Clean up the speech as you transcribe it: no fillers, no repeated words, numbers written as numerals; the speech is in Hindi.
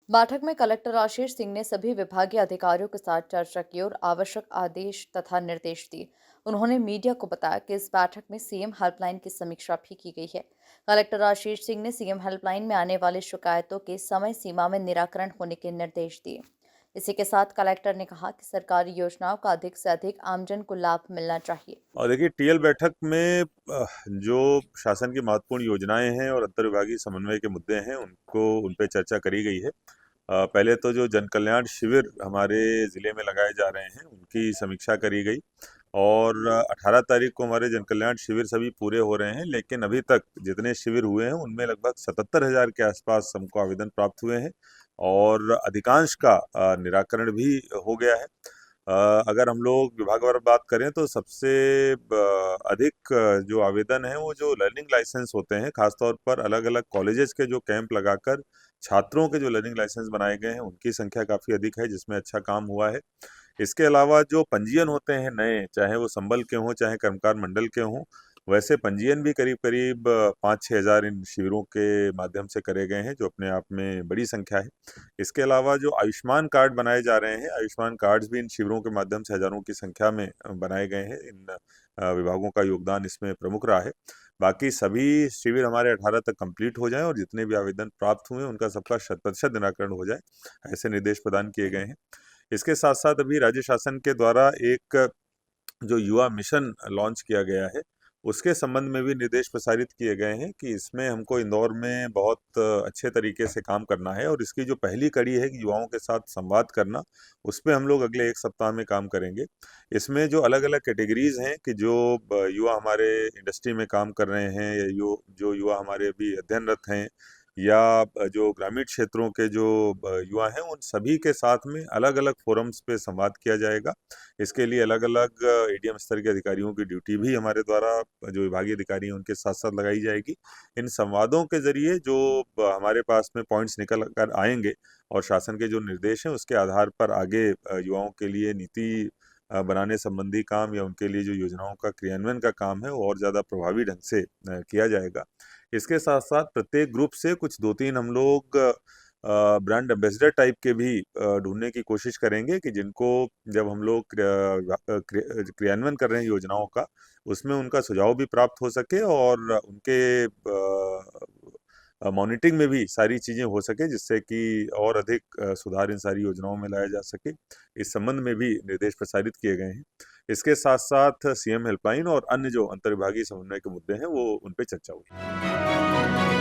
बैठक में कलेक्टर आशीष सिंह ने सभी विभागीय अधिकारियों के साथ चर्चा की और आवश्यक आदेश तथा निर्देश दिए। उन्होंने मीडिया को बताया कि इस बैठक में सीएम हेल्पलाइन की समीक्षा भी की गई है। कलेक्टर आशीष सिंह ने सीएम हेल्पलाइन में आने वाली शिकायतों के समय सीमा में निराकरण होने के निर्देश दिए। इसी के साथ कलेक्टर ने कहा कि सरकारी योजनाओं का अधिक से अधिक आमजन को लाभ मिलना चाहिए। और देखिए, टीएल बैठक में जो शासन की महत्वपूर्ण योजनाएं हैं और अंतर्विभागीय समन्वय के मुद्दे हैं उन पे चर्चा करी गई है। पहले तो जो जन कल्याण शिविर हमारे ज़िले में लगाए जा रहे हैं उनकी समीक्षा करी गई और 18 तारीख को हमारे जन कल्याण शिविर सभी पूरे हो रहे हैं, लेकिन अभी तक जितने शिविर हुए हैं उनमें लगभग 77,000 के आसपास हमको आवेदन प्राप्त हुए हैं और अधिकांश का निराकरण भी हो गया है। अगर हम लोग विभागवार बात करें तो सबसे अधिक जो आवेदन है वो जो लर्निंग लाइसेंस होते हैं, खासतौर पर अलग-अलग कॉलेजेस के जो कैंप लगाकर छात्रों के जो लर्निंग लाइसेंस बनाए गए हैं उनकी संख्या काफ़ी अधिक है, जिसमें अच्छा काम हुआ है। इसके अलावा जो पंजीयन होते हैं नए, चाहे वो संबल के हों, चाहे कर्मकार मंडल के हों, वैसे पंजीयन भी करीब-करीब 5-6 हज़ार इन शिविरों के माध्यम से करे गए हैं, जो अपने आप में बड़ी संख्या है। इसके अलावा जो आयुष्मान कार्ड बनाए जा रहे हैं, आयुष्मान कार्ड्स भी इन शिविरों के माध्यम से हज़ारों की संख्या में बनाए गए हैं। इन विभागों का योगदान इसमें प्रमुख रहा है। बाकी सभी शिविर हमारे 18 तक कंप्लीट हो जाएँ और जितने भी आवेदन प्राप्त हुए हैं, उनका सबका शत-प्रतिशत निराकरण हो जाए, ऐसे निर्देश प्रदान किए गए हैं। इसके साथ-साथ अभी राज्य शासन के द्वारा एक जो युवा मिशन लॉन्च किया गया है, उसके संबंध में भी निर्देश प्रसारित किए गए हैं कि इसमें हमको इंदौर में बहुत अच्छे तरीके से काम करना है और इसकी जो पहली कड़ी है कि युवाओं के साथ संवाद करना, उसपे हम लोग अगले 1 सप्ताह में काम करेंगे। इसमें जो अलग-अलग कैटेगरीज़ हैं कि जो युवा हमारे इंडस्ट्री में काम कर रहे हैं या जो युवा हमारे अभी अध्ययनरत हैं या जो ग्रामीण क्षेत्रों के जो युवा हैं, उन सभी के साथ में अलग-अलग फ़ोरम्स पे संवाद किया जाएगा। इसके लिए अलग-अलग एडीएम स्तर के अधिकारियों की ड्यूटी भी हमारे द्वारा जो विभागीय अधिकारी हैं उनके साथ-साथ लगाई जाएगी। इन संवादों के ज़रिए जो हमारे पास में पॉइंट्स निकल कर आएँगे और शासन के जो निर्देश हैं उसके आधार पर आगे युवाओं के लिए नीति बनाने संबंधी काम या उनके लिए जो योजनाओं का क्रियान्वयन का काम है वो और ज़्यादा प्रभावी ढंग से किया जाएगा। इसके साथ-साथ प्रत्येक ग्रुप से कुछ 2-3 हम लोग ब्रांड एम्बेसडर टाइप के भी ढूँढने की कोशिश करेंगे कि जिनको जब हम लोग क्रियान्वयन कर रहे हैं योजनाओं का, उसमें उनका सुझाव भी प्राप्त हो सके और उनके मॉनिटरिंग में भी सारी चीज़ें हो सके जिससे कि और अधिक सुधार इन सारी योजनाओं में लाया जा सके। इस संबंध में भी निर्देश प्रसारित किए गए हैं। इसके साथ-साथ सीएम हेल्पलाइन और अन्य जो अंतर्विभागीय समन्वय के मुद्दे हैं, वो उन पे चर्चा हुई।